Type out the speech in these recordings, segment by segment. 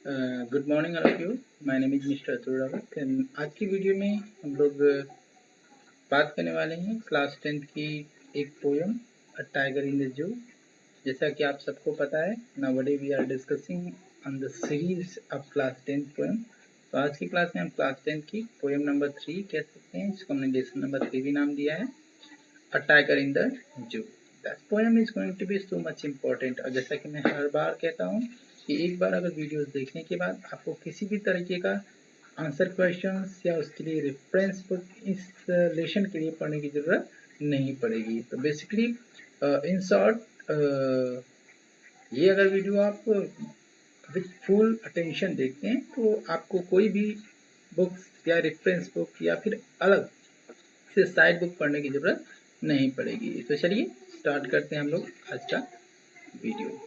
Good morning all of you. My name is mister Atul Rawat and आज की video में हम लोग बात करने वाले हैं क्लास 10th की एक poem a tiger in the zoo. जैसा कि आप सबको पता है, nowadays we are discussing on the series of class 10th poem. तो आज की क्लास में हम क्लास 10th की पोयम नंबर 3 कह सकते हैं, जिसको हमने लेसन नंबर 3 भी नाम दिया है, a tiger in the zoo. That poem is going to be so much important. और जैसा कि मैं हर बार कहता हूँ कि एक बार अगर वीडियोस देखने के बाद आपको किसी भी तरीके का आंसर क्वेश्चंस या उसके लिए रेफरेंस बुक इस लेशन के लिए पढ़ने की ज़रूरत नहीं पड़ेगी। तो बेसिकली इन शॉर्ट, ये अगर वीडियो आप विथ फुल अटेंशन देखते हैं तो आपको कोई भी बुक्स या रेफरेंस बुक या फिर अलग से साइड बुक पढ़ने की ज़रूरत नहीं पड़ेगी। तो चलिए स्टार्ट करते हैं हम लोग आज का वीडियो।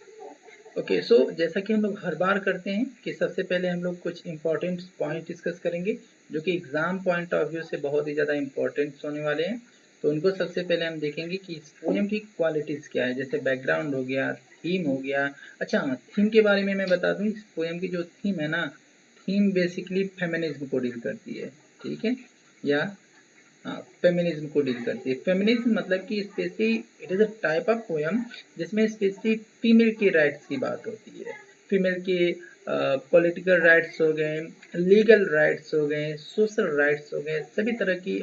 ओके, सो जैसा कि हम लोग हर बार करते हैं कि सबसे पहले हम लोग कुछ इंपॉर्टेंट पॉइंट डिस्कस करेंगे जो कि एग्जाम पॉइंट ऑफ व्यू से बहुत ही ज़्यादा इंपॉर्टेंट होने वाले हैं। तो उनको सबसे पहले हम देखेंगे कि इस पोएम की क्वालिटीज़ क्या है, जैसे बैकग्राउंड हो गया, थीम हो गया। अच्छा हाँ, थीम के बारे में मैं बता दूँ, इस पोएम की जो थीम है ना, थीम बेसिकली फेमिनिज्म को डील करती है, ठीक है, या हाँ, फेमिनिज्म को डील करती है। फेमिनिज्म मतलब कि specially it is a type of poem जिसमें स्पेशली फीमेल के राइट्स की बात होती है। फीमेल के पॉलिटिकल राइट्स हो गए, लीगल राइट्स हो गए, सोशल राइट्स हो गए, सभी तरह की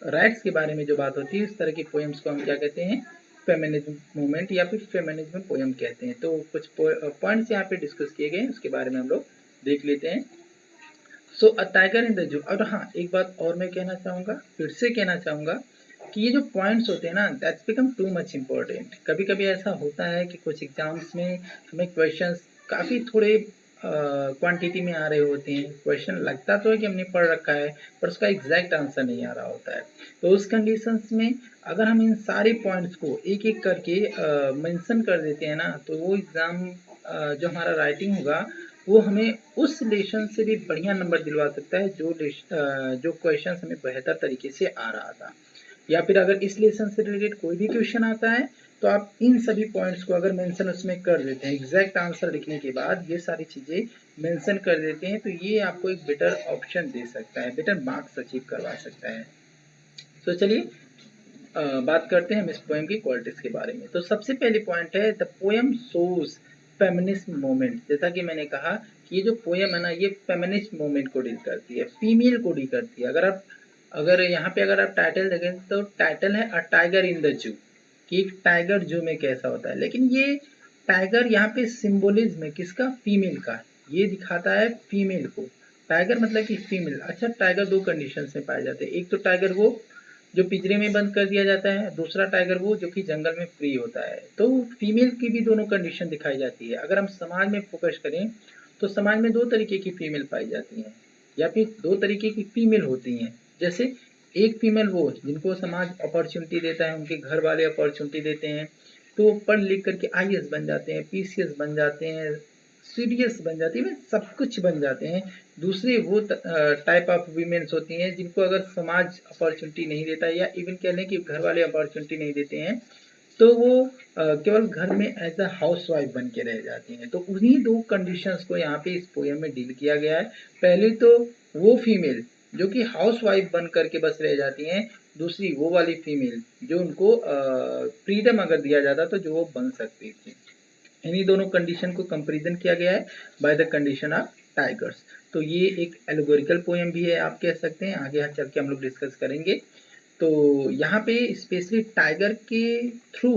राइट्स के बारे में जो बात होती है, उस तरह की पोएम्स को हम क्या कहते हैं, फेमिनिज्म मूवमेंट या फिर फेमिनिज्म पोएम कहते हैं। तो कुछ पॉइंट्स यहाँ पे डिस्कस किए गए हैं, उसके बारे में हम लोग देख लेते हैं। सो अ टाइगर इन द जू। और हाँ, एक बात और मैं कहना चाहूँगा, फिर से कहना चाहूँगा कि ये जो पॉइंट्स होते हैं ना, that's become too much important. कभी कभी ऐसा होता है कि कुछ एग्जाम्स में हमें क्वेश्चंस काफ़ी थोड़े क्वांटिटी में आ रहे होते हैं। क्वेश्चन लगता तो है कि हमने पढ़ रखा है, पर उसका एग्जैक्ट आंसर नहीं आ रहा होता है। तो उस कंडीशंस में अगर हम इन सारे पॉइंट्स को एक एक करके मेंशन कर देते हैं ना, तो वो एग्ज़ाम जो हमारा राइटिंग होगा वो हमें उस लेशन से भी बढ़िया नंबर दिलवा सकता है जो क्वेश्चन हमें बेहतर तरीके से आ रहा था। या फिर अगर इस लेसन से रिलेटेड कोई भी क्वेश्चन आता है तो आप इन सभी पॉइंट्स को अगर मेंशन उसमें कर देते हैं, एग्जैक्ट आंसर लिखने के बाद ये सारी चीज़ें मेंशन कर देते हैं, तो ये आपको एक बेटर ऑप्शन दे सकता है, बेटर मार्क्स अचीव करवा सकता है। तो चलिए बात करते हैं हम इस पोएम की क्वालिटीज के बारे में। तो सबसे पहले पॉइंट है, the poem shows feminist movement. जैसा कि मैंने कहा कि ये जो पोएम है ना, ये फेमिनिस्ट मूवमेंट को डील करती है, फीमेल को डील करती है। अगर यहाँ पे अगर आप टाइटल देखें तो टाइटल है अ टाइगर इन द जू, कि एक टाइगर जू में कैसा होता है। लेकिन ये टाइगर यहाँ पे सिंबोलिज्म है किसका, फीमेल का। ये दिखाता है फीमेल को। टाइगर मतलब कि फीमेल। अच्छा, टाइगर दो कंडीशंस में पाए जाते हैं, एक तो टाइगर वो जो पिंजरे में बंद कर दिया जाता है, दूसरा टाइगर वो जो कि जंगल में फ्री होता है। तो फीमेल की भी दोनों कंडीशन दिखाई जाती है। अगर हम समाज में फोकस करें तो समाज में दो तरीके की फीमेल पाई जाती हैं, या फिर दो तरीके की फीमेल होती हैं। जैसे एक फीमेल वो जिनको समाज अपॉर्चुनिटी देता है, उनके घर वाले अपॉर्चुनिटी देते हैं, तो पढ़ लिख करके आईएएस बन जाते हैं, पीसीएस बन जाते हैं, सीडीएस बन जाती है, सब कुछ बन जाते हैं। दूसरे वो टाइप ऑफ वीमेंस होती हैं जिनको अगर समाज अपॉर्चुनिटी नहीं देता है, या इवन कह लें कि घर वाले अपॉर्चुनिटी नहीं देते हैं, तो वो केवल घर में एज अ हाउस वाइफ बन के रह जाती हैं। तो उन्हीं दो कंडीशंस को यहाँ पे इस पोएम में डील किया गया है। पहले तो वो फीमेल जो कि हाउस वाइफ बन करके बस रह जाती हैं, दूसरी वो वाली फीमेल जो उनको फ्रीडम अगर दिया जाता तो जो वो बन सकती थी। इन्हीं दोनों कंडीशन को कंपेरिजन किया गया है by the condition of tigers. तो ये एक एलोगोरिकल पोएम भी है, आप कह सकते हैं। आगे चल के हम लोग डिस्कस करेंगे। तो यहाँ पे स्पेशली टाइगर के थ्रू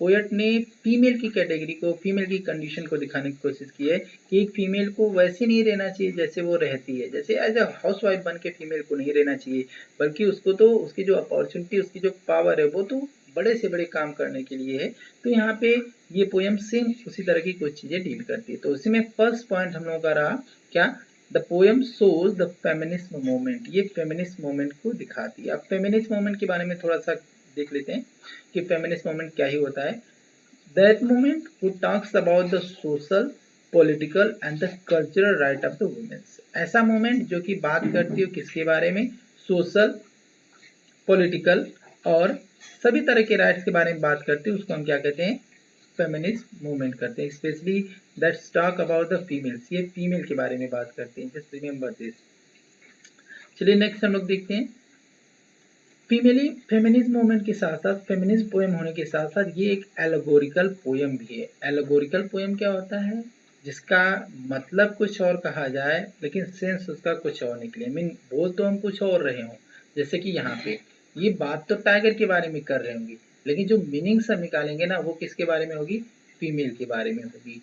पोएट ने फीमेल की कैटेगरी को, फीमेल की कंडीशन को दिखाने की कोशिश की है कि एक फीमेल को वैसे नहीं रहना चाहिए जैसे वो रहती है, जैसे एज अ हाउस वाइफ बन के फीमेल को नहीं रहना चाहिए, बल्कि उसको तो उसकी जो अपॉर्चुनिटी, उसकी जो पावर है, वो तो बड़े से बड़े काम करने के लिए है। तो यहाँ पे ये पोएम सेम उसी तरह की कुछ चीज़ें डील करती है। तो उसी में फर्स्ट पॉइंट हम लोगों का रहा क्या, the poem shows the feminist movement. ये फेमिनिस्ट मूवमेंट को दिखाती है। अब फेमिनिस्ट मूवमेंट के बारे में थोड़ा सा देख लेते हैं कि फेमिनिस्ट मूवमेंट क्या ही होता है। That movement who talks about the social, political and the cultural right of the womens. ऐसा मूवमेंट जो कि बात करती हो किसके बारे में, सोशल, पॉलिटिकल और सभी तरह के राइट्स के बारे में बात करती है, उसको हम क्या कहते हैं, फेमिनिस्ट मूवमेंट करते हैं, specially that's talk about the females, ये फीमेल के बारे में बात करते हैं, जस्ट रिमेंबर दिस। चलिए नेक्स्ट हम लोग देखते हैं, फेमिनिज्म मूवमेंट के साथ साथ फेमिनिस्ट पोएम होने के साथ साथ ये एक एलोगोरिकल पोएम भी है। एलोगोरिकल पोएम क्या होता है, जिसका मतलब कुछ और कहा जाए लेकिन सेंस उसका कुछ और निकले, मीन बोल तो हम कुछ और रहे हों। जैसे कि यहाँ पे ये बात तो टाइगर के बारे में कर रहे होंगे, लेकिन जो मीनिंग सब निकालेंगे ना वो किसके बारे में होगी, फीमेल के बारे में होगी।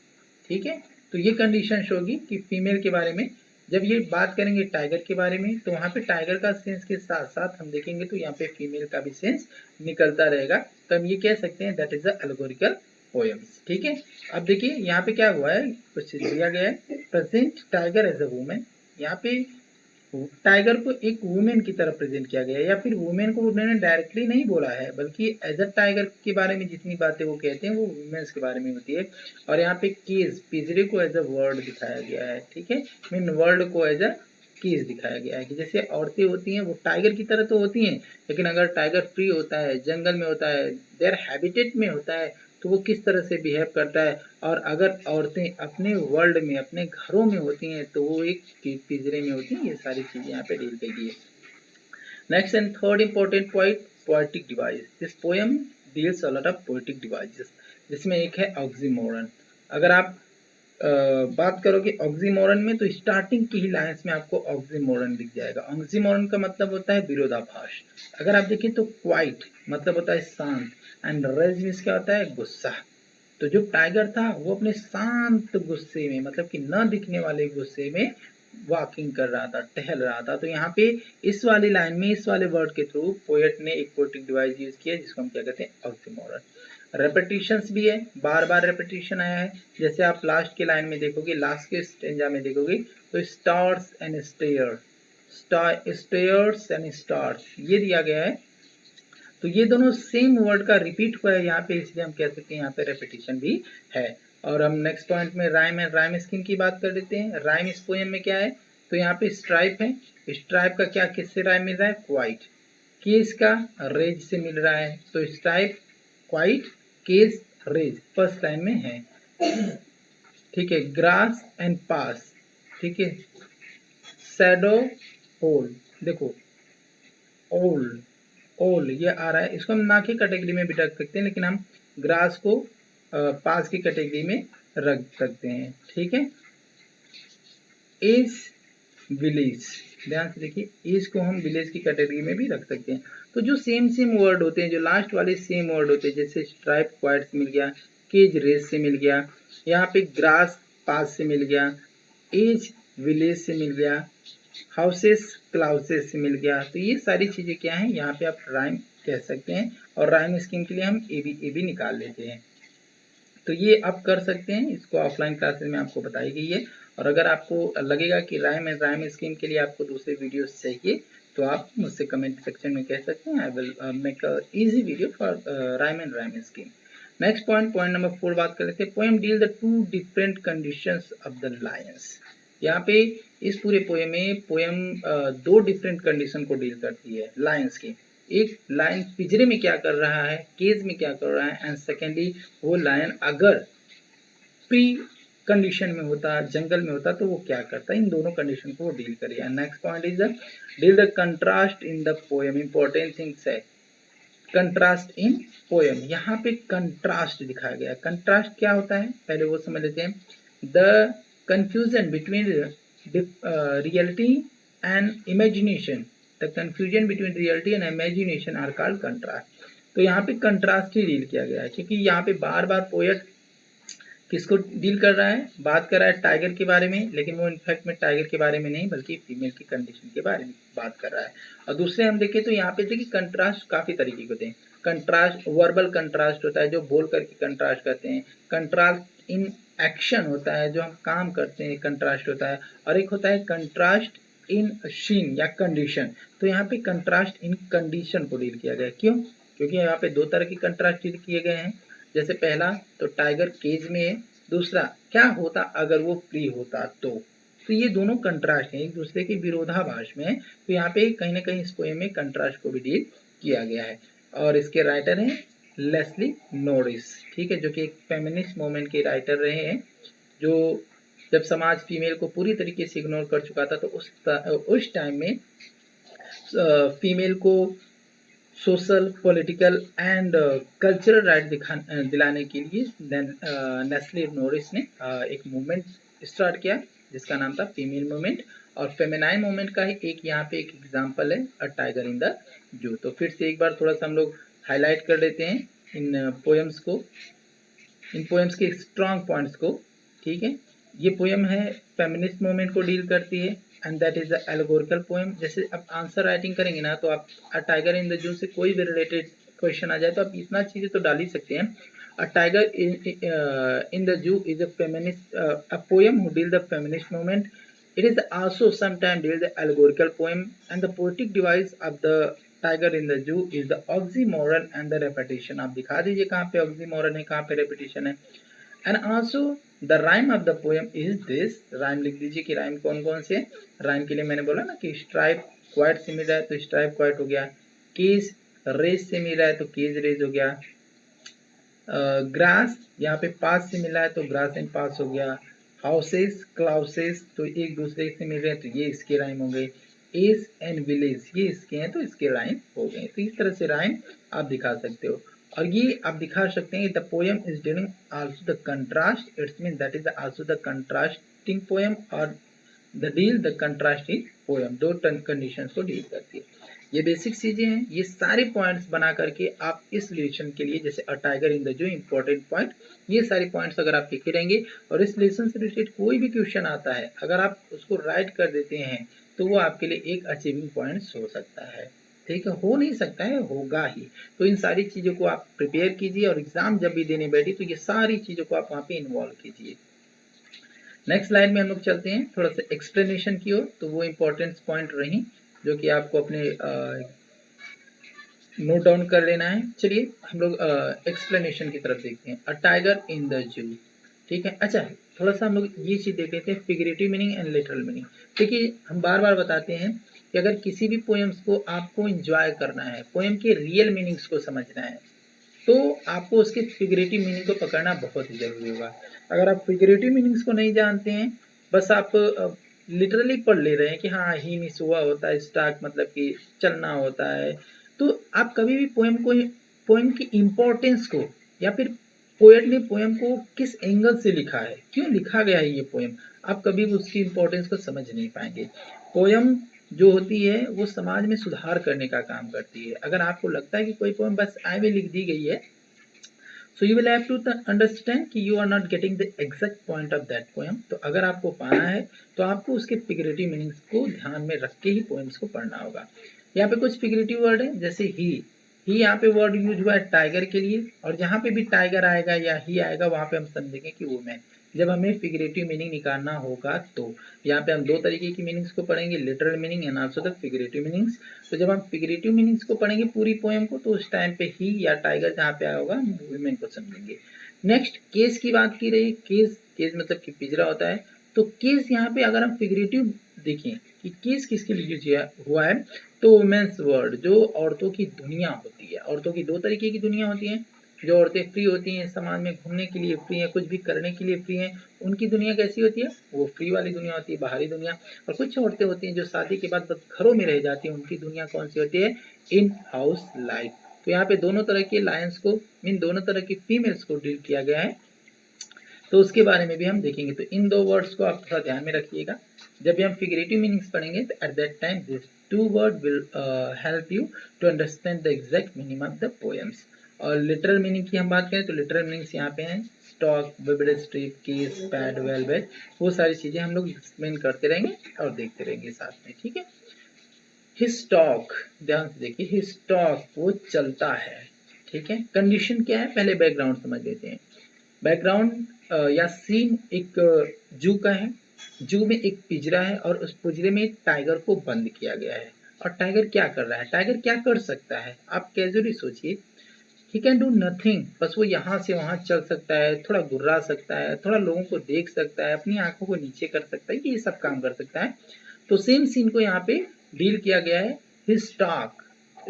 ठीक है, तो ये कंडीशन होगी कि फीमेल के बारे में जब ये बात करेंगे टाइगर के बारे में, तो वहाँ पे टाइगर का सेंस के साथ साथ हम देखेंगे तो यहाँ पे फीमेल का भी सेंस निकलता रहेगा। तो हम ये कह सकते हैं दैट इज द एल्गोरिकल पोएम्स। ठीक है, अब देखिए यहाँ पे क्या हुआ है, कुछ दिया गया है, present tiger as a women. यहाँ पे टाइगर को एक वुमेन की तरह प्रेजेंट किया गया है, या फिर वुमेन को उन्होंने डायरेक्टली नहीं बोला है, बल्कि एज अ टाइगर के बारे में जितनी बातें वो कहते हैं वो वुमेन्स के बारे में होती है। और यहाँ पे केज, पिजरे को एज अ वर्ड दिखाया गया है। ठीक है, मीन वर्ल्ड को एज अ केज दिखाया गया है कि जैसे औरतें होती हैं वो टाइगर की तरह तो होती हैं, लेकिन अगर टाइगर फ्री होता है, जंगल में होता है, देयर हैबिटेट में होता है, तो वो किस तरह से बिहेव करता है। और अगर औरतें अपने वर्ल्ड में, अपने घरों में होती हैं, तो वो एक पिंजरे में होती हैं। ये सारी चीजें यहाँ पे डील की है। Next and third important point, poetic device. This poem deals a lot of poetic devices, जिसमें एक है ऑक्सीमोरन। अगर आप बात करोगे ऑक्सीमोरन में, तो स्टार्टिंग की ही लाइंस में आपको ऑक्सीमोरन दिख जाएगा। ऑक्सीमोरन का मतलब होता है विरोधाभास। अगर आप देखें तो क्वाइट मतलब होता है शांत, एंड रेज मीन्स क्या होता है, गुस्सा। तो जो टाइगर था वो अपने शांत गुस्से में, मतलब कि न दिखने वाले गुस्से में वॉकिंग कर रहा था, टहल रहा था। तो यहाँ पे इस वाली लाइन में, इस वाले वर्ड के थ्रू पोएट ने एक पोएटिक डिवाइस यूज किया, जिसको हम क्या कहते हैं, ऑक्सीमोरन। रेपिटेशंस भी है, बार बार रेपिटेशन आया है। जैसे आप लास्ट के लाइन में देखोगे, लास्ट के स्टेंजा में देखोगे, तो stars and stare, stares and stars ये दिया गया है। तो ये दोनों सेम वर्ड का रिपीट हुआ है यहाँ पे, इसलिए हम कह सकते हैं यहाँ पे रेपिटेशन भी है। और हम नेक्स्ट पॉइंट में राइम एंड राइम स्कीम की बात कर लेते हैं। राइम इस पोएम में क्या है, तो यहाँ पे स्ट्राइप है। स्ट्राइप का क्या किससे राइम मिल रहा है, क्वाइट। केस का रेज से मिल रहा है, तो stripe, quiet, case, rage first line में है। ठीक है, ग्रास एंड पास, ठीक है, शैडो, होल, देखो ओल्ड, ओल ये आ रहा है, इसको हम ना की कैटेगरी में भी रख सकते हैं, लेकिन हम ग्रास को पास की कैटेगरी में रख सकते हैं। ठीक है, एज, विलेज, ध्यान से देखिए, एज को हम विलेज की कैटेगरी में भी रख सकते हैं। तो जो सेम सेम वर्ड होते हैं, जो लास्ट वाले सेम वर्ड होते हैं, जैसे स्ट्राइप क्वाइट से मिल गया, केज रेज से मिल गया, यहाँ पे ग्रास पास से मिल गया, एज विलेज से मिल गया, हाउसेस क्लाउसेस से मिल गया। तो ये सारी चीजें क्या हैं, यहाँ पे आप राइम कह सकते हैं। और राइम स्कीम के लिए हम ए बी निकाल लेते हैं। तो ये आप कर सकते हैं, इसको ऑफलाइन क्लासेस में आपको बताई गई है। और अगर आपको लगेगा कि राइम एंड राइम स्कीम के लिए आपको दूसरे वीडियोस चाहिए, तो आप मुझसे कमेंट सेक्शन में कह सकते हैं। I will make a easy video for rhyme and rhyme scheme. Next point, point number 4 बात कर लेते हैं। Poem deal the two different conditions of the Lions. यहाँ पे इस पूरे पोएम में पोएम दो डिफरेंट कंडीशन को डील करती है लायंस की। एक लायन पिंजरे में क्या कर रहा है, केज में क्या कर रहा है, एंड सेकेंडली वो लायन अगर प्री कंडीशन में होता, जंगल में होता, तो वो क्या करता है। इन दोनों कंडीशन को वो डील करेगा। Next point is the deal the contrast in the poem. Important things है कंट्रास्ट इन पोएम। यहाँ पे कंट्रास्ट दिखाया गया है। कंट्रास्ट क्या होता है, पहले वो समझ लेते हैं। The confusion between reality and imagination, the confusion between reality and imagination are called contrast. तो यहाँ पे कंट्रास्ट ही डील किया गया है, क्योंकि यहाँ पे बार बार पोएट किसको डील कर रहा है, बात कर रहा है टाइगर के बारे में, लेकिन वो इनफैक्ट में टाइगर के बारे में नहीं, बल्कि फीमेल की कंडीशन के बारे में बात कर रहा है। और दूसरे हम देखें तो यहाँ पे देखिए कंट्रास्ट काफी तरीके के होते हैं। कंट्रास्ट वर्बल कंट्रास्ट होता है, जो बोल करके कंट्रास्ट करते हैं। कंट्रास्ट इन एक्शन होता है, जो हम काम करते हैं, कंट्रास्ट होता है। और एक होता है कंट्रास्ट इन सीन या कंडीशन। तो यहाँ पे कंट्रास्ट इन कंडीशन को डील किया गया। क्यों, क्योंकि यहाँ पे दो तरह की कंट्रास्ट डील किए गए हैं। जैसे पहला तो टाइगर केज में है, दूसरा क्या होता अगर वो फ्री होता तो ये दोनों कंट्रास्ट हैं, एक दूसरे के विरोधाभास में है। तो यहाँ पे कहीं ना कहीं इस पोएम में कंट्रास्ट को भी डील किया गया है। और इसके राइटर हैं लेस्ली नोरिस, ठीक है, जो कि एक फेमिनिस्ट मूवमेंट के राइटर रहे हैं, जो जब समाज फीमेल को पूरी तरीके से इग्नोर कर चुका था, तो उस टाइम में फीमेल को social, political and cultural right दिलाने के लिए नेस्ले नोरिस ने एक मूवमेंट स्टार्ट किया जिसका नाम था फीमेल मूवमेंट। और फेमिनाइन मूवमेंट का ही एक यहाँ पे एक एग्जांपल है अ टाइगर इन द जू। तो फिर से एक बार थोड़ा सा हम लोग हाईलाइट कर लेते हैं इन पोएम्स को, इन पोएम्स के स्ट्रॉन्ग पॉइंट्स को, ठीक है। ये पोएम है फेमिनिस्ट मूवमेंट को डील करती है and that is the allegorical poem. जैसे आप आंसर राइटिंग करेंगे ना, तो आप अ टाइगर इन द जू से कोई भी रिलेटेड क्वेश्चन आ जाए तो आप इतना चीजें तो डाल ही सकते हैं। अ टाइगर इन द जू is a feminist a poem who deal the feminist movement. It is also sometimes deal the allegorical poem, and the poetic device of the tiger in the जू is the oxymoron and the repetition. आप दिखा दीजिए कहाँ पे oxymoron है, कहाँ पे repetition है। And also the rhyme of the poem is this. Rhyme लिख दीजिए कि राइम कौन कौन से। राइम के लिए मैंने बोला ना कि स्ट्राइप क्वाइट से मिल रहा है तो स्ट्राइप क्वाइट हो गया, केस रेज से मिल रहा है तो केज रेज हो गया, ग्रास यहाँ पे पास से मिला है तो ग्रास एंड पास हो गया, हाउसेस क्लाउसेस तो एक दूसरे से मिल रहे हैं तो ये इसके राइम हो गए, एज एंड विलेज ये इसके हैं तो इसके राइम हो गए। तो इस तरह से राइम आप दिखा सकते हो। और ये आप दिखा सकते हैं the poem is dealing also the contrast, it's mean that is also the contrasting poem और the deal the contrasting poem, दो कंडीशंस को डील करती है। ये बेसिक चीजें हैं, ये सारे पॉइंट्स बना करके आप इस लेसन के लिए, जैसे अ टाइगर इन द जो इंपॉर्टेंट पॉइंट, ये सारे पॉइंट्स अगर आप लिखे रहेंगे और इस लेसन से रिलेटेड कोई भी क्वेश्चन आता है अगर आप उसको राइट कर देते हैं तो वो आपके लिए एक अचीविंग पॉइंट्स हो सकता है, ठीक है। हो नहीं सकता है, होगा ही। तो इन सारी चीजों को आप प्रिपेयर कीजिए और एग्जाम जब भी देने बैठे तो ये सारी चीजों को आप वहाँ पे इन्वॉल्व कीजिए। नेक्स्ट स्लाइड में हम लोग चलते हैं थोड़ा सा एक्सप्लेनेशन की ओर। तो वो इंपॉर्टेंट पॉइंट रही जो कि आपको अपने नोट डाउन कर लेना है। चलिए हम लोग एक्सप्लेनेशन की तरफ देखते हैं। अ टाइगर इन द जू, ठीक है। अच्छा, थोड़ा सा हम लोग ये चीज देख लेते हैं, figurative meaning and literal meaning. देखिए हम बार बार बताते हैं कि अगर किसी भी पोएम्स को आपको एंजॉय करना है, पोएम के रियल मीनिंग्स को समझना है, तो आपको उसके फिगरेटिव मीनिंग को पकड़ना बहुत ही जरूरी होगा। अगर आप फिगरेटिव मीनिंग्स को नहीं जानते हैं, बस आप लिटरली पढ़ ले रहे हैं कि हाँ ही मिस हुआ होता है, स्टार्ट मतलब कि चलना होता है, तो आप कभी भी पोएम की इम्पोर्टेंस को या फिर पोएट ने पोएम को किस एंगल से लिखा है, क्यों लिखा गया है ये पोएम, आप कभी भी उसकी इम्पोर्टेंस को समझ नहीं पाएंगे। पोएम जो होती है वो समाज में सुधार करने का काम करती है। अगर आपको लगता है कि कोई पोएम बस आए में लिख दी गई है, so you will have to understand कि you are not getting the exact point of that poem. तो अगर आपको पाना है तो आपको उसके फिगरेटिव मीनिंग्स को ध्यान में रख के ही पोएम्स को पढ़ना होगा। यहाँ पे कुछ फिगरेटिव वर्ड है, जैसे ही यहाँ पे वर्ड यूज हुआ है टाइगर के लिए, और जहाँ पे भी टाइगर आएगा या ही आएगा वहां पे हम समझेंगे कि वो मैन। जब हमें फिगरेटिव मीनिंग निकालना होगा तो यहाँ पे हम दो तरीके की मीनिंग्स को पढ़ेंगे, literal meaning and also the figurative meanings. तो जब हम फिगरेटिव मीनिंग्स को पढ़ेंगे पूरी पोएम को, तो उस टाइम पे ही या टाइगर जहाँ पे आया होगा हम वुमेन को समझेंगे। नेक्स्ट केस की बात की रही, केस केस मतलब कि पिंजरा होता है। तो केस यहाँ पे अगर हम फिगरेटिव देखें कि केस किसके लिए यूज हुआ है, तो वुमेन्स वर्ल्ड, जो औरतों की दुनिया होती है। औरतों की दो तरीके की दुनिया होती है, जो औरतें फ्री होती हैं, समाज में घूमने के लिए फ्री हैं, कुछ भी करने के लिए फ्री हैं, उनकी दुनिया कैसी होती है, वो फ्री वाली दुनिया होती है, बाहरी दुनिया। और कुछ औरतें होती हैं जो शादी के बाद बस घरों में रह जाती हैं, उनकी दुनिया कौन सी होती है, इन हाउस लाइफ। तो यहाँ पे दोनों तरह के लायंस को, मीन दोनों तरह की फीमेल्स को डील किया गया है, तो उसके बारे में भी हम देखेंगे। तो इन दो वर्ड्स को आप थोड़ा ध्यान में रखिएगा जब भी हम फिगरेटिव मीनिंग्स पढ़ेंगे। तो at that time this two word will help you to understand the exact meaning of the poems. और लिटरल मीनिंग की हम बात करें तो लिटरल मीनिंग्स यहाँ पे हैं stock, vivid strip, case, pad, velvet, वो सारी चीजें हम लोग एक्सप्लेन करते रहेंगे और देखते रहेंगे साथ में, ठीक है। हिस्टॉक, ध्यान से देखिए, हिस्टॉक वो चलता है, ठीक है। कंडीशन क्या है, पहले बैकग्राउंड समझ लेते हैं। बैकग्राउंड या सीन एक जू का है। जू में एक पिंजरा है और उस पिंजरे में एक टाइगर को बंद किया गया है। और टाइगर क्या कर रहा है, टाइगर क्या कर सकता है, आप कैजुअली सोचिए। ही कैन डू नथिंग, बस वो यहाँ से वहां चल सकता है, थोड़ा गुर्रा सकता है, थोड़ा लोगों को देख सकता है, अपनी आंखों को नीचे कर सकता है, ये सब काम कर सकता है। तो सेम सीन को यहाँ पे डील किया गया है हिस्टॉक,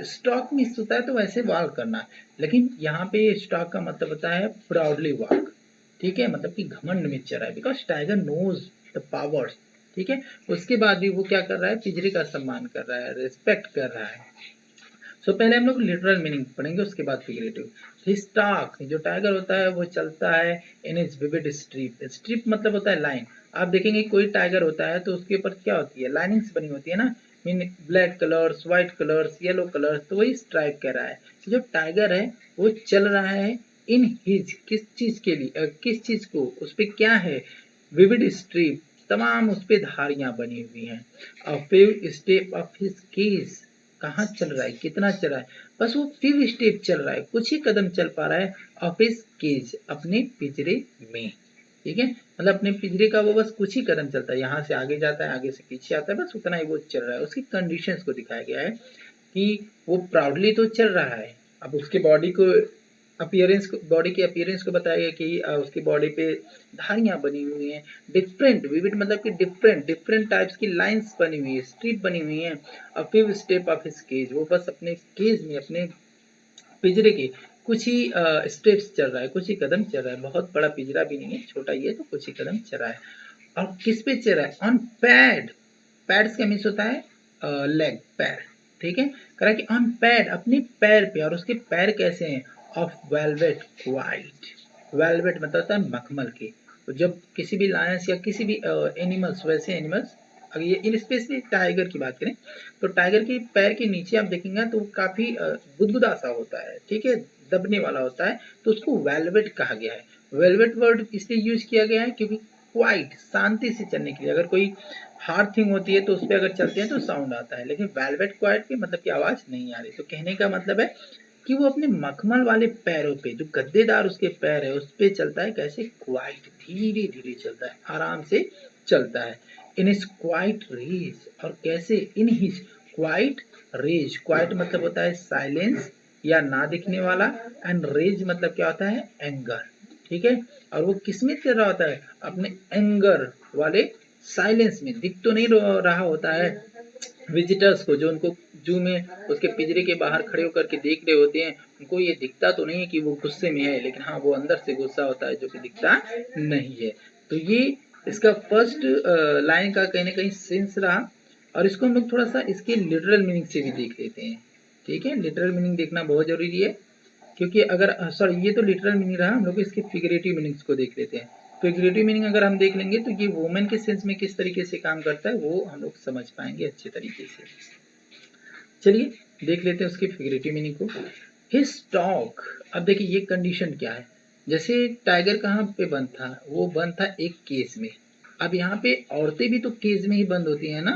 स्टॉक मिस होता है तो वैसे वॉक करना, लेकिन यहाँ पे स्टॉक का मतलब होता है प्राउडली वॉक, ठीक है, मतलब कि घमंड में चल रहा है, because tiger knows the powers, ठीक है। उसके बाद भी वो क्या कर रहा है, पिंजरे का सम्मान कर रहा है, रिस्पेक्ट कर रहा है। सो पहले हम लोग लिटरल मीनिंग पढ़ेंगे, उसके बाद फिगरेटिव। हिज टॉक, जो टाइगर होता है वो चलता है in his vivid strip. Strip मतलब होता है लाइन। आप देखेंगे कोई टाइगर होता है तो उसके ऊपर क्या होती है, लाइनिंग्स बनी होती है ना, mean black colours, white colours, yellow colours, तो वही स्ट्राइप कह रहा है। जो टाइगर है वो चल रहा है इन हिज, किस चीज के लिए, किस चीज को, उस पे क्या है, विविड स्ट्रिप, तमाम उस पे धारियां बनी हुई हैं। अ few step of his case, कहाँ चल रहा है, कितना चल रहा है, बस वो few स्टेप चल रहा है, कुछ ही कदम चल पा रहा है, ऑफ हिज केज, अपने पिंजरे में, ठीक है। मतलब अपने पिंजरे का वो बस कुछ ही कदम चलता है, यहाँ से आगे जाता है, आगे से पीछे आता है, बस उतना ही वो चल रहा है। उसकी कंडीशंस को दिखाया गया है कि वो प्राउडली तो चल रहा है। अब उसके बॉडी को, अपीयरेंस को, बॉडी के अपीयरेंस को बताया गया कि उसकी बॉडी पे धारियां बनी हुई हैं, डिफरेंट, विविड मतलब कि डिफरेंट डिफरेंट टाइप्स की लाइंस बनी हुई है, स्ट्रिप बनी हुई है। A few step of his cage, वो बस अपने केज में, अपने पिंजरे के कुछ ही स्टेप्स चल रहा है, कुछ ही कदम चल रहा है। बहुत बड़ा पिंजरा भी नहीं है, छोटा ही है, तो कुछ ही कदम चल रहा है। और किस पे चल रहा है, ऑन पैड। पैड्स का मीन्स होता है लेग, पैर, ठीक है। कह रहा है कि ऑन पैड, अपने पैर पे, और उसके पैर कैसे हैं, ऑफ वेलवेट व्हाइट। वेलवेट मतलब होता है मखमल के। तो जब किसी भी लायंस या किसी भी एनिमल्स, वैसे एनिमल्स, अगर ये इन स्पेशली टाइगर की बात करें तो टाइगर के पैर के नीचे आप देखेंगे तो काफी गुदगुदा सा होता है, ठीक है, दबने वाला होता है, तो उसको वेलवेट कहा गया है। वेलवेट वर्ड इसलिए यूज किया गया है क्योंकि क्वाइट, शांति से चलने के लिए, अगर कोई हार्ड थिंग होती है तो उस पर अगर चलते हैं तो साउंड आता है, लेकिन वेलवेट क्वाइट के मतलब की आवाज नहीं आ रही। तो कहने का मतलब है कि वो अपने मखमल वाले पैरों पे, जो गद्देदार उसके पैर है, उस पे चलता है कैसे, क्वाइट, धीरे धीरे चलता है, आराम से चलता है। इन हिज क्वाइट रेज, और कैसे, in his quiet rage, quiet मतलब होता है साइलेंस या ना दिखने वाला, एंड रेज मतलब क्या होता है, एंगर, ठीक है। और वो किस में चल रहा होता है, अपने एंगर वाले साइलेंस में, दिख तो नहीं रहा होता है विजिटर्स को, जो उनको जू में उसके पिंजरे के बाहर खड़े होकर के देख रहे होते हैं, उनको ये दिखता तो नहीं है कि वो गुस्से में है, लेकिन हाँ वो अंदर से गुस्सा होता है जो कि दिखता नहीं है। तो ये इसका फर्स्ट लाइन का कहीं ना कहीं सेंस रहा। और इसको हम लोग थोड़ा सा इसके लिटरल मीनिंग से भी देख लेते हैं, ठीक है। लिटरल मीनिंग देखना बहुत जरूरी है, क्योंकि अगर सॉरी, ये तो लिटरल मीनिंग रहा, हम लोग इसके फिगरेटिव मीनिंग्स को देख लेते हैं। फिगरेटिव मीनिंग अगर हम देख लेंगे तो ये वुमेन के सेंस में किस तरीके से काम करता है वो हम लोग समझ पाएंगे अच्छे तरीके से। चलिए देख लेते हैं उसकी फिगरेटिव मीनिंग को। हिज टॉक, अब देखिए ये कंडीशन क्या है, जैसे टाइगर कहाँ पे बंद था, वो बंद था एक केज में। अब यहाँ पे औरतें भी तो केज में ही बंद होती हैं ना,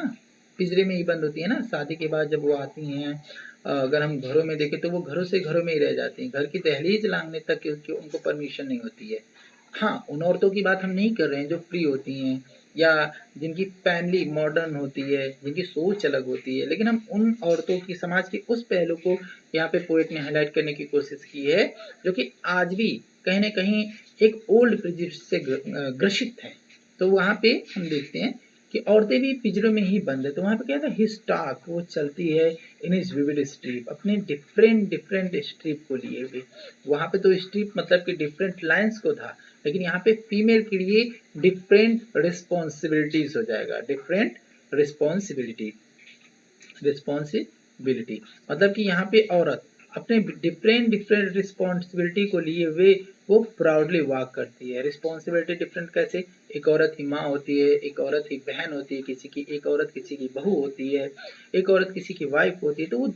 पिंजरे में ही बंद होती है ना, शादी के बाद जब वो आती हैं, अगर हम घरों में देखें तो वो घरों से घरों में ही रह जाती हैं, घर की दहलीज लांघने तक की उनको परमिशन नहीं होती है। हाँ, उन औरतों की बात हम नहीं कर रहे हैं जो फ्री होती हैं या जिनकी फैमिली मॉडर्न होती है, जिनकी सोच अलग होती है, लेकिन हम उन औरतों की, समाज के उस पहलू को यहाँ पे पोएट ने हाईलाइट करने की कोशिश की है जो कि आज भी कहीं ना कहीं एक ओल्ड प्रेजुडिस से ग्रसित है। तो वहाँ पे हम देखते हैं कि औरतें भी पिंजरों में ही बंद है। तो वहाँ पे क्या था, हिज टॉक, वो चलती है इन हिज विविड स्ट्रिप, अपने डिफरेंट डिफरेंट स्ट्रिप को लिए हुए। वहाँ पे तो स्ट्रिप मतलब कि डिफरेंट लाइंस को था, लेकिन यहाँ पे फीमेल के लिए डिफरेंट रिस्पॉन्सिबिलिटीज हो जाएगा, डिफरेंट रिस्पॉन्सिबिलिटी, रिस्पॉन्सिबिलिटी मतलब कि यहाँ पे औरत अपने डिफरेंट डिफरेंट रिस्पॉन्सिबिलिटी को लिए हुए वो प्राउडली वॉक करती है। रिस्पॉन्सिबिलिटी डिफरेंट कैसे, एक औरत ही माँ होती है, एक औरत ही बहन होती है किसी की, एक औरत किसी की बहू होती है, एक औरत किसी की वाइफ होती है, तो वो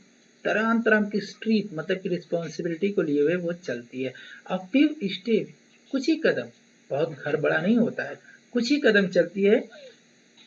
तरह तरह की स्ट्रीट मतलब कि रिस्पॉन्सिबिलिटी को लिए हुए वो चलती है। अब फिर स्टेप, कुछ ही कदम, बहुत घर बड़ा नहीं होता है, कुछ ही कदम चलती है,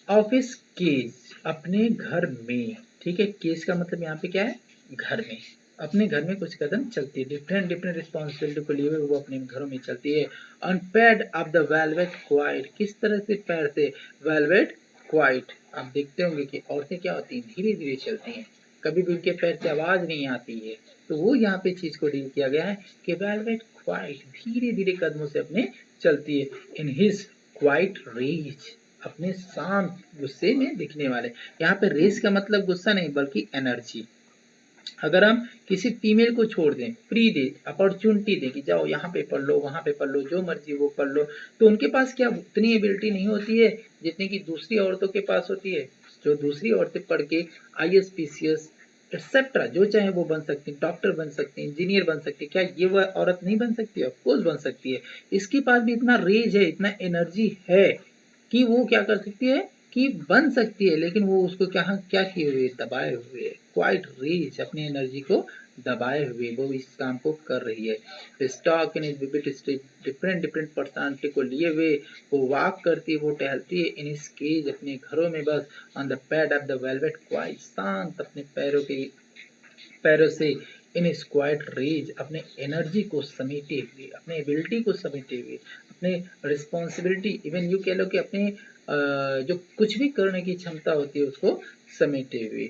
ऑफिस केज, अपने घर में, ठीक है। केज का मतलब यहाँ पे क्या है, घर में, अपने घर में कुछ कदम चलती है, डिफरेंट डिफरेंट रिस्पॉन्सिबिलिटी को लिए हुए वो अपने घरों में चलती है। On pad of the velvet quite, किस तरह से पैर से, वेलवेट क्वाइट। आप देखते होंगे कि औरतें क्या होती हैं, धीरे धीरे चलती हैं, कभी भी उनके पैर से आवाज नहीं आती है। तो वो यहाँ पे चीज को डील किया गया है कि वेलवेट क्वाइट, धीरे धीरे कदमों से अपने चलती है। इन हिज क्वाइट रेज, अपने शांत गुस्से में दिखने वाले। यहाँ पे रेस का मतलब गुस्सा नहीं बल्कि एनर्जी, अगर हम किसी फीमेल को छोड़ दें, फ्री दे, अपॉर्चुनिटी दें कि जाओ यहाँ पे पढ़ लो, वहाँ पे पढ़ लो, जो मर्जी वो पढ़ लो, तो उनके पास क्या उतनी एबिलिटी नहीं होती है जितनी कि दूसरी औरतों के पास होती है। जो दूसरी औरतें पढ़ के IAS PCS एक्सेट्रा जो चाहे वो बन सकती हैं, डॉक्टर बन सकती हैं, इंजीनियर बन सकती है, क्या ये वह औरत नहीं बन सकती है? ऑफकोर्स बन सकती है। इसके पास भी इतना रेज है, इतना एनर्जी है कि वो क्या कर सकती है कि बन सकती है, लेकिन वो उसको क्या किए हुए, दबाए हुए, क्वाइट रेज, अपनी एनर्जी को दबाए हुए वो इस काम को कर रही है। Stock in vivid stage, different different personality को लिए हुए वो वॉक करती है, वो टहलती है इन इस केज, अपने घरों में, बस on the pad of the velvet, quite शांत, अपने पैरों से इन स्क्वाइट रेज, अपने एनर्जी को समेटे हुए, अपने एबिलिटी को समेटे हुए, अपने रिस्पॉन्सिबिलिटी, इवन यू कह लो कि अपने जो कुछ भी करने की क्षमता होती है उसको समेटे हुए।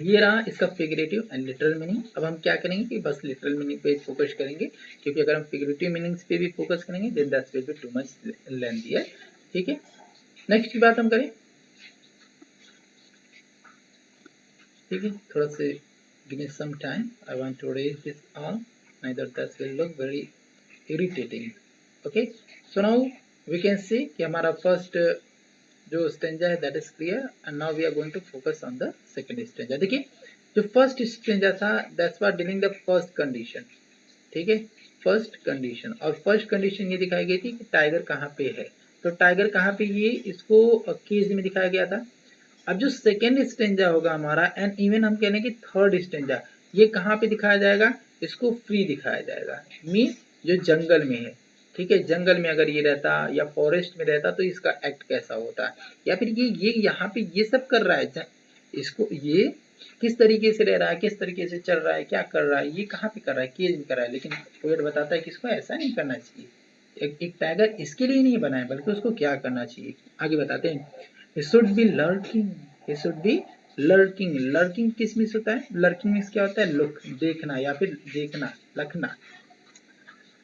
ये रहा इसका फिगरेटिव एंड लिटरल मीनिंग। अब हम क्या करेंगे कि बस लिटरल मीनिंग पे फोकस करेंगे, क्योंकि अगर हम फिगरेटिव मीनिंग्स पे भी फोकस करेंगे then that will be too much lengthy है। ठीक है, नेक्स्ट की बात हम करें। ठीक है, थोड़ा से give me some time, I want to erase this all, neither that will look very irritating. Okay, so now we can see कि हमारा फर्स्ट जो स्टेंजा है that is clear, and now we are going to focus on the second stanza. देखिए जो first stanza था that's for dealing the first condition. ठीक है, first condition, और फर्स्ट कंडीशन ये दिखाई गई थी कि टाइगर कहाँ पे है। तो टाइगर कहाँ पे, ये इसको केज में दिखाया गया था। अब जो सेकेंड स्टेंजा होगा हमारा, एंड इवन हम कह लें कि थर्ड स्टेंजा, ये कहाँ पे दिखाया जाएगा, इसको फ्री दिखाया जाएगा, मीन जो जंगल में है। ठीक है, जंगल में अगर ये रहता या फॉरेस्ट में रहता तो इसका एक्ट कैसा होता, या फिर ये यहाँ पे ये सब कर रहा है, इसको ये किस तरीके से रह रहा है, किस तरीके से चल रहा है, क्या कर रहा है, ये कहाँ पे कर रहा है, केज में कर रहा है। लेकिन पोएट बताता है कि इसको ऐसा नहीं करना चाहिए, एक टाइगर इसके लिए नहीं बना है, बल्कि उसको क्या करना चाहिए, आगे बताते हैं। He should be lurking. He should be lurking. Lurking किस मीन्स होता है, lurking मीन्स क्या होता है, लुक, देखना, या फिर देखना, लखना,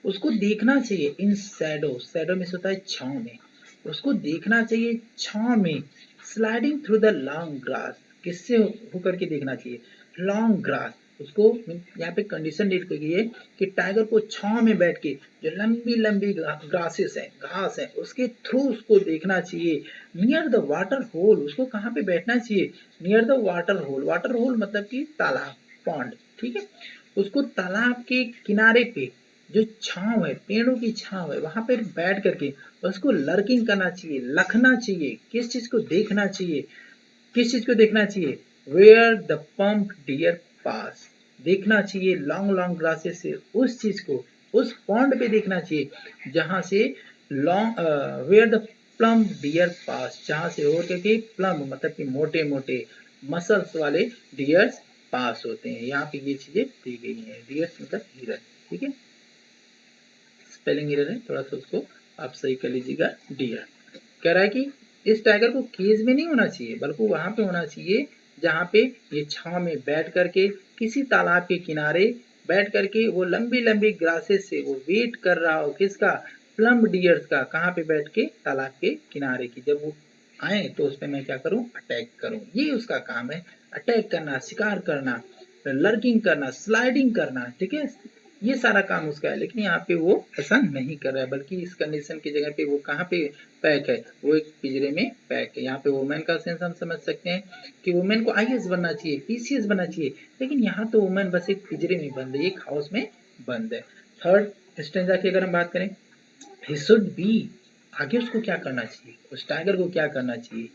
उसको देखना चाहिए इन शैडो, शैडो मीन्स होता है छांव में, उसको देखना चाहिए छांव में, sliding through the long grass, किससे होकर के देखना चाहिए, लॉन्ग ग्रास, उसको यहाँ पे कंडीशन डेट की है कि टाइगर को छांव में बैठ के जो लंबी लंबी ग्रासेस है, घास है, उसके थ्रू उसको देखना चाहिए। नियर द वाटर होल, उसको कहाँ पे बैठना चाहिए, near the water hole, water hole मतलब कि तालाब, पॉन्ड। ठीक है, उसको तालाब के किनारे पे जो छांव है, पेड़ों की छांव है, वहां पर बैठ करके उसको लर्किंग करना चाहिए, लखना चाहिए, किस चीज को देखना चाहिए, किस चीज को देखना चाहिए, वेयर द पंप डियर पास, देखना चाहिए लॉन्ग लॉन्ग ग्रासेस से उस चीज को, उस पॉन्ड पे देखना चाहिए जहां से long, where the plump deer pass, जहां से हो करके प्लम मतलब कि मोटे मोटे मसल्स वाले डियर्स पास होते हैं। यहाँ पे ये चीजें दी गई हैं, डियर्स मतलब हिरन। ठीक है, स्पेलिंग एरर है थोड़ा सा, उसको आप सही कर लीजिएगा। डियर कह रहा है कि इस टाइगर को केज में नहीं होना चाहिए, बल्कि वहां पे होना चाहिए जहां पे ये छांव में बैठ करके किसी तालाब के किनारे बैठ करके वो लंबी लंबी ग्रासेस से वो वेट कर रहा हो, किसका, प्लम डियर्स का, कहाँ पे बैठ के, तालाब के किनारे की, जब वो आए तो उस पर मैं क्या करूं, अटैक करूं, ये उसका काम है, अटैक करना, शिकार करना, लर्किंग करना, स्लाइडिंग करना। ठीक है, ये सारा काम उसका है, लेकिन यहाँ पे वो ऐसा नहीं कर रहा है, बल्कि इस कंडीशन की जगह पे वो कहाँ पे पैक है, वो एक पिंजरे में पैक है। यहाँ पे वुमेन का सेंस हम समझ सकते हैं कि वुमेन को IAS बनना चाहिए, PCS बनना चाहिए, लेकिन यहाँ तो वुमेन बस एक पिंजरे में बंद है, एक हाउस में बंद है। थर्ड स्टेंजा की अगर हम बात करें, ही शुड बी, आगे उसको क्या करना चाहिए, उस टाइगर को क्या करना चाहिए।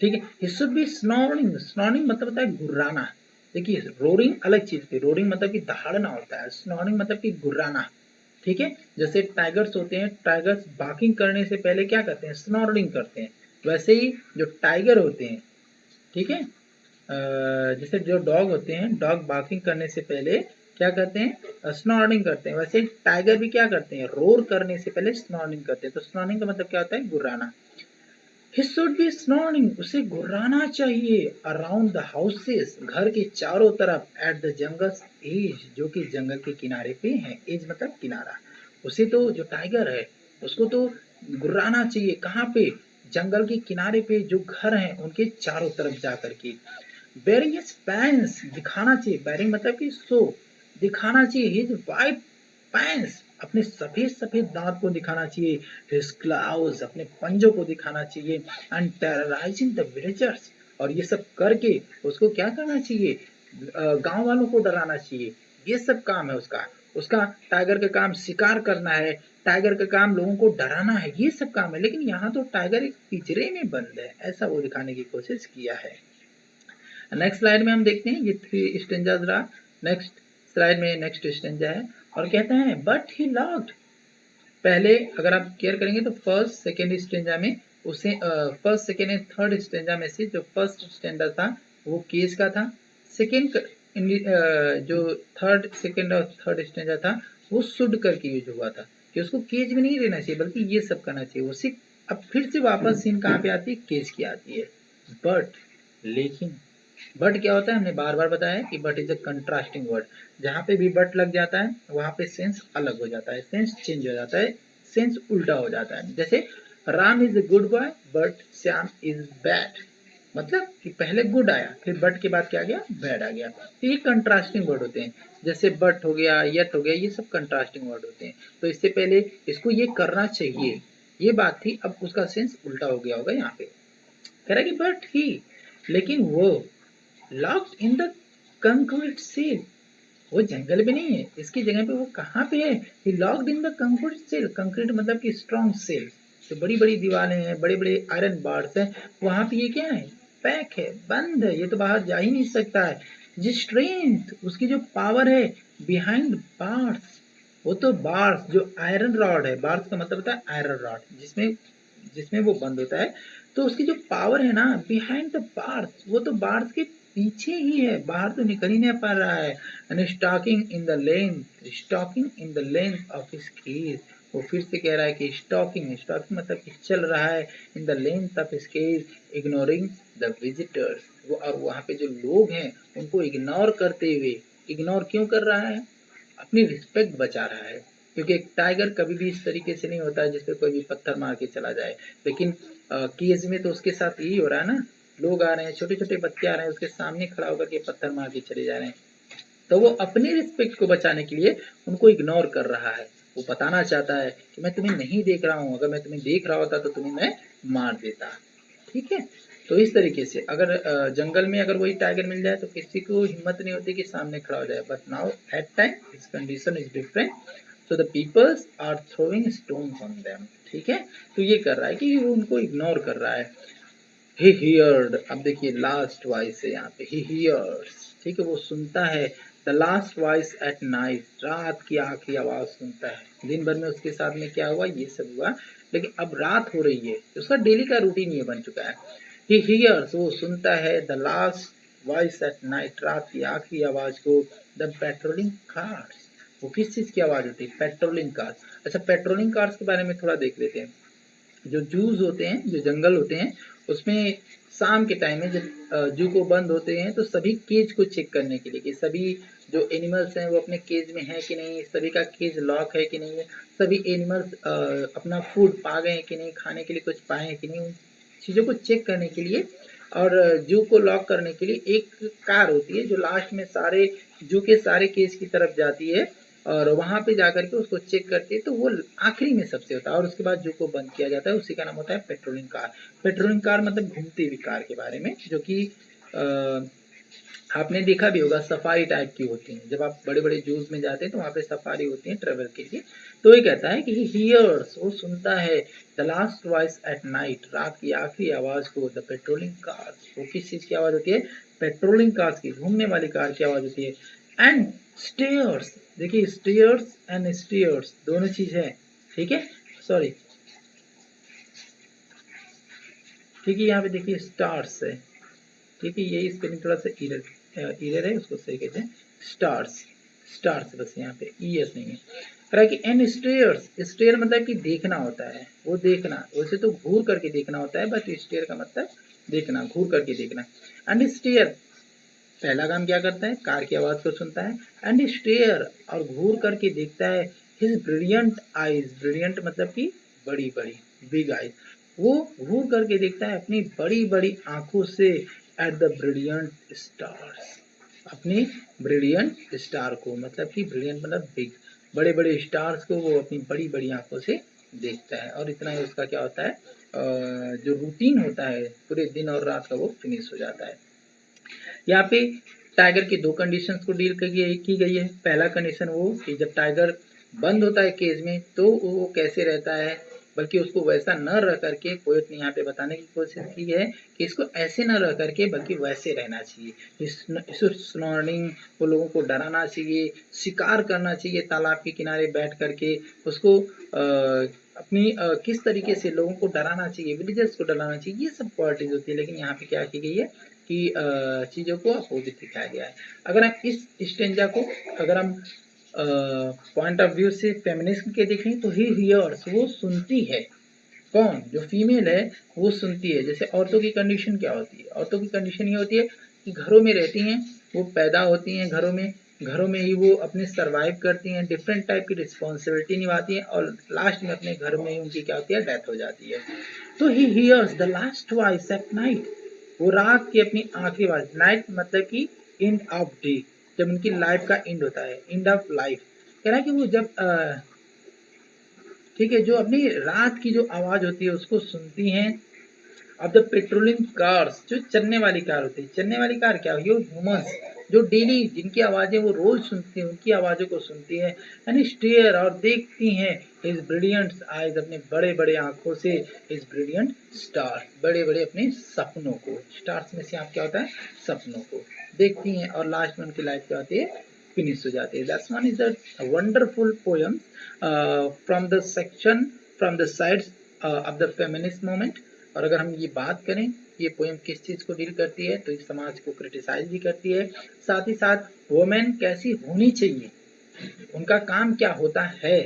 ठीक है, ही शुड बी स्नॉरिंग, स्नॉरिंग मतलब होता है गुर्राना। देखिए रोरिंग अलग चीज थी, रोरिंग मतलब कि दहाड़ना होता है, स्नॉरिंग मतलब कि गुर्राना। ठीक है, जैसे टाइगर्स होते हैं, टाइगर्स बार्किंग करने से पहले क्या करते हैं, स्नॉर्लिंग करते हैं, वैसे ही जो टाइगर होते हैं, ठीक है, जैसे जो डॉग होते हैं, डॉग बार्किंग करने से पहले क्या करते हैं, स्नॉर्लिंग करते हैं, वैसे ही टाइगर भी क्या करते हैं, रोर करने से पहले स्नॉर्लिंग करते हैं। तो स्नॉर्लिंग का मतलब क्या होता है, गुर्राना। He should be snoring, उसे गुर्राना चाहिए अराउंड द हाउसेस, घर के चारों तरफ, एट द जंगल्स एज, जो कि जंगल के किनारे पे है, एज मतलब किनारा, उसे तो जो टाइगर है उसको तो गुर्राना चाहिए, कहाँ पे, जंगल के किनारे पे जो घर हैं उनके चारों तरफ जा करके। बेयरिंग हिज पैंस, दिखाना चाहिए, बेयरिंग मतलब कि शो, दिखाना चाहिए, हिज वाइट पैंस, अपने सफेद सफेद दांत को दिखाना चाहिए, हिज क्लाउज, अपने पंजों को दिखाना चाहिए, एंड टेरराइजिंग द विलेजर्स, और ये सब करके उसको क्या करना चाहिए, गांव वालों को डराना चाहिए, ये सब काम है उसका। उसका टाइगर का काम शिकार करना है, टाइगर का काम लोगों को डराना है, ये सब काम है। लेकिन यहाँ तो टाइगर एक पिंजरे में बंद है, ऐसा वो दिखाने की कोशिश किया है। नेक्स्ट स्लाइड में हम देखते हैं ये 3 स्टेंजास रहा। नेक्स्ट स्लाइड में नेक्स्ट स्टेंजा है और कहते हैं बट ही लॉक्ड। पहले अगर आप केयर करेंगे तो फर्स्ट सेकेंड स्टेंजा में उसे first second and third stanza में से जो फर्स्ट स्टेंजा था वो केस का था। सेकेंड जो थर्ड सेकेंड और थर्ड स्टेंजा था वो शुड करके यूज हुआ था कि उसको केज में नहीं रहना चाहिए बल्कि ये सब करना चाहिए। वो सिर्फ अब फिर से वापस सीन कहाँ पे आती है, केज की आती है। बट, लेकिन, बट क्या होता है, हमने बार बार बताया कि but is a contrasting word. जहाँ पे भी बट लग जाता है वहां पे सेंस अलग हो जाता है, सेंस चेंज हो जाता है, सेंस उल्टा हो जाता है। जैसे Ram is a good boy but Shyam is bad, मतलब कि पहले गुड आया फिर बट के बाद क्या गया, बैड आ गया। तो ये कंट्रास्टिंग वर्ड होते हैं। जैसे बट हो गया, यट हो गया, ये सब कंट्रास्टिंग वर्ड होते हैं। तो इससे पहले इसको ये करना चाहिए, ये बात थी, अब उसका सेंस उल्टा हो गया होगा। यहाँ पे कह रहा है कि बट ही, लेकिन वो locked in the concrete cell, वो जंगल में नहीं है, इसकी जगह पे वो कहाँ पे है, he locked in the concrete cell. Concrete मतलब कि स्ट्रॉन्ग सेल, जो बड़ी बड़ी दीवारें हैं, बड़े बड़े आयरन बार्स हैं, वहां पे ये क्या है, पैक है, बंद है, ये तो बाहर जा ही नहीं सकता है। जिस स्ट्रेंथ, उसकी जो पावर है, बिहाइंड बार्स, वो तो बार्स जो आयरन रॉड है, बार्स का मतलब होता है आयरन रॉड, जिसमें जिसमें वो बंद होता है। तो उसकी जो पावर है ना, बिहाइंड द बार्स, वो तो बार्स के पीछे ही है, बाहर तो निकल ही नहीं पा रहा है। And stalking in the length, stalking in the length of his cage, वो फिर से कह रहा है कि स्टॉकिंग, स्टॉकिंग मतलब कि चल रहा है, in the length of his cage, ignoring the visitors, वो और वहाँ पे जो लोग हैं उनको इग्नोर करते हुए, इग्नोर क्यों कर रहा है, अपनी रिस्पेक्ट बचा रहा है। क्योंकि एक टाइगर कभी भी इस तरीके से नहीं होता है जिसपे कोई भी पत्थर मार के चला जाए। लेकिन केज में तो उसके साथ यही हो रहा है ना, लोग आ रहे हैं, छोटे छोटे बच्चे आ रहे हैं, उसके सामने खड़ा होकर के पत्थर मार के चले जा रहे हैं। तो वो अपने रिस्पेक्ट को बचाने के लिए उनको इग्नोर कर रहा है। वो बताना चाहता है कि मैं तुम्हें नहीं देख रहा हूँ, अगर मैं तुम्हें देख रहा होता तो तुम्हें मैं मार देता। ठीक है, तो इस तरीके से अगर जंगल में अगर वही टाइगर मिल जाए तो किसी को हिम्मत नहीं होती कि सामने खड़ा हो जाए। But now at time his condition is different, so the peoples are throwing stones on them. ठीक है, तो ये कर रहा है कि वो उनको इग्नोर कर रहा है। ही हियर्ड, अब देखिए लास्ट वॉइस है यहाँ पे, ही हियर्स, ठीक है, वो सुनता है, the last voice at night, रात की आखिरी आवाज सुनता है। दिन भर में उसके साथ में क्या हुआ, ये सब हुआ, लेकिन अब रात हो रही है, उसका डेली का रूटीन ये बन चुका है। ही हियर्स, वो सुनता है, the last voice at night, रात की आखिरी आवाज को, द पेट्रोलिंग कार्स, वो किस चीज की आवाज होती है, पेट्रोलिंग कार्स। अच्छा, पेट्रोलिंग कार्स के बारे में थोड़ा देख लेते हैं। जो जूस होते हैं, जो जंगल होते हैं, उसमें शाम के टाइम में जब जू को बंद होते हैं तो सभी केज को चेक करने के लिए कि सभी जो एनिमल्स हैं वो अपने केज में है कि नहीं, सभी का केज लॉक है कि नहीं है, सभी एनिमल्स अपना फूड पा गए हैं कि नहीं, खाने के लिए कुछ पाए हैं कि नहीं, उन चीज़ों को चेक करने के लिए और जू को लॉक करने के लिए एक कार होती है जो लास्ट में सारे जू के सारे केज की तरफ जाती है और वहां पे जाकर के उसको चेक करते हैं, तो वो आखिरी में सबसे होता है और उसके बाद जू को बंद किया जाता है। उसी का नाम होता है पेट्रोलिंग कार। पेट्रोलिंग कार मतलब घूमती हुई कार के बारे में, जो कि आपने देखा भी होगा, सफारी टाइप की होती हैं। जब आप बड़े बड़े जूस में जाते हैं तो वहाँ पे सफारी होती है ट्रेवल के लिए। तो ये कहता है कि ही हियर्स, वो सुनता है, the last voice at night, रात की आखिरी आवाज को, द पेट्रोलिंग कार, वो किस चीज की आवाज होती है, पेट्रोलिंग कार्स की, घूमने वाली कार की आवाज होती है। एंड स्टेयर्स, देखिए स्टेयर्स एंड स्टेयर्स दोनों चीज है, ठीक है, सॉरी, ठीक है, यहाँ पे देखिए स्टार्स है, ठीक है, यही स्पेलिंग थोड़ा सा इरर है, उसको सही कहते हैं स्टार्स, स्टार्स, बस यहाँ पे ई एस नहीं है। कह कि एन स्टेयर्स, स्टेयर मतलब कि देखना होता है, वो देखना, वैसे तो घूर करके देखना होता है, बट स्टेयर का मतलब देखना, घूर करके देखना। एंड स्टेयर पहला काम क्या करता है, कार की आवाज को सुनता है, एंड स्टेयर और घूर करके देखता है, हिज ब्रिलियंट आईज, ब्रिलियंट मतलब कि बड़ी बड़ी, बिग आईज, वो घूर करके देखता है अपनी बड़ी बड़ी आंखों से, एट द ब्रिलियंट स्टार्स, अपनी ब्रिलियंट स्टार को, मतलब कि ब्रिलियंट मतलब बिग, बड़े बड़े स्टार्स को वो अपनी बड़ी बड़ी आंखों से देखता है। और इतना ही उसका क्या होता है, जो रूटीन होता है पूरे दिन और रात का, वो फिनिश हो जाता है। यहाँ पे टाइगर की दो कंडीशंस को डील की गई है। पहला कंडीशन वो कि जब टाइगर बंद होता है केज में तो वो कैसे रहता है, बल्कि उसको वैसा न रह करके पोएट ने यहाँ पे बताने की कोशिश की है कि इसको ऐसे न रह करके बल्कि वैसे रहना चाहिए। स्नॉर्डिंग, वो लोगों को डराना चाहिए, शिकार करना चाहिए तालाब के किनारे बैठ करके, उसको अपनी किस तरीके से लोगों को डराना चाहिए, विलेजर्स को डराना चाहिए, ये सब क्वालिटीज होती है। लेकिन यहाँ पे क्या की गई है कि चीज़ों को अपोजिट दिखाया गया है। अगर हम इस स्टेंजा को अगर हम पॉइंट ऑफ व्यू से फेमिनिज्म के देखें तो ही हियर्स, वो सुनती है। कौन? जो फीमेल है वो सुनती है। जैसे औरतों की कंडीशन क्या होती है? औरतों की कंडीशन ये होती है कि घरों में रहती हैं, वो पैदा होती हैं घरों में, घरों में ही वो अपने सर्वाइव करती हैं, डिफरेंट टाइप की रिस्पॉन्सिबिलिटी निभाती हैं और लास्ट में अपने घर में ही उनकी क्या होती है, डेथ हो जाती है। तो he hears the last voice at night, वो रात की अपनी आखिरी आवाज, नाइट मतलब कि एंड ऑफ डे, जब उनकी लाइफ का एंड होता है, एंड ऑफ लाइफ। कह रहा है कि वो जब ठीक है, जो अपनी रात की जो आवाज होती है उसको सुनती हैं। अब द पेट्रोलिंग कार्स, जो चलने वाली कार होती है, चलने वाली कार क्या हुई, ह्यूमंस जो डेली जिनकी आवाजें वो रोज सुनती हैं, उनकी आवाजों को सुनती है। यानी स्टेयर, और देखती हैं हिज ब्रिलियंट आइज, अपने बड़े बड़े आंखों से, हिज ब्रिलियंट स्टार, बड़े बड़े अपने सपनों को, स्टार्स में से आप क्या होता है, सपनों को देखती हैं और लास्ट में उनकी लाइफ क्या होती है, फिनिश हो जाती है। That's one is the wonderful poem from the section, from the sides of the feminist movement. और अगर हम ये बात करें ये पोएम किस चीज़ को डील करती है, तो इस समाज को क्रिटिसाइज भी करती है, साथ ही साथ वुमेन कैसी होनी चाहिए, उनका काम क्या होता है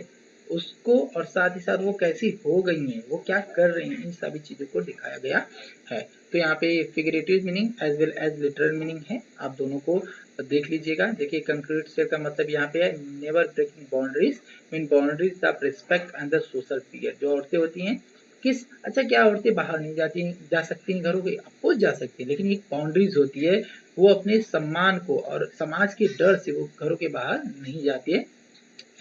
उसको, और साथ ही साथ वो कैसी हो गई हैं, वो क्या कर रही हैं, इन सभी चीज़ों को दिखाया गया है। तो यहाँ पे figurative meaning as well as literal meaning है, आप दोनों को देख लीजिएगा। देखिए कंक्रीट स्टेयर का मतलब यहाँ पे है never breaking boundaries, mean boundaries of respect and the social period. जो औरतें होती हैं किस, अच्छा क्या औरतें बाहर नहीं जाती, जा सकती हैं घरों के, अपोज जा सकती है, लेकिन एक बाउंड्रीज होती है, वो अपने सम्मान को और समाज के डर से वो घरों के बाहर नहीं जाती है,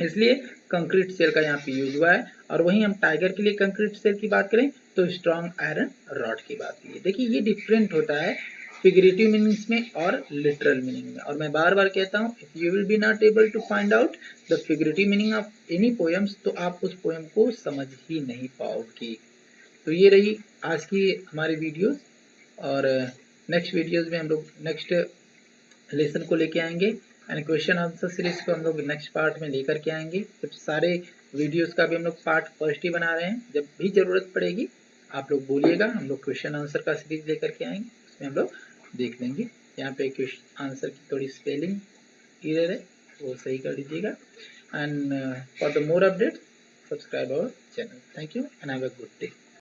इसलिए कंक्रीट सेल का यहाँ पे यूज हुआ है। और वहीं हम टाइगर के लिए कंक्रीट सेल की बात करें तो स्ट्रॉन्ग आयरन रॉड की बात की है। देखिए ये डिफरेंट होता है फिगरेटिव मीनिंग्स में और लिटरल मीनिंग में। और मैं बार बार कहता हूँ, if you will be not able to find out the figurative meaning of any poems, तो आप उस पोएम को समझ ही नहीं पाओगे। तो ये रही आज की हमारी वीडियोस, और नेक्स्ट वीडियोस में हम लोग नेक्स्ट लेसन को लेके आएंगे एंड क्वेश्चन आंसर सीरीज को हम लोग नेक्स्ट पार्ट में लेकर के आएंगे। जब सारे वीडियोस का भी हम लोग पार्ट फर्स्ट ही बना रहे हैं, जब भी ज़रूरत पड़ेगी आप लोग बोलिएगा, हम लोग क्वेश्चन आंसर का सीरीज लेकर के आएंगे, उसमें हम लोग देख लेंगे। यहाँ पे क्वेश्चन आंसर की थोड़ी स्पेलिंग एरर है, वो सही कर लीजिएगा। And for the more update subscribe our channel. Thank you and have a good day.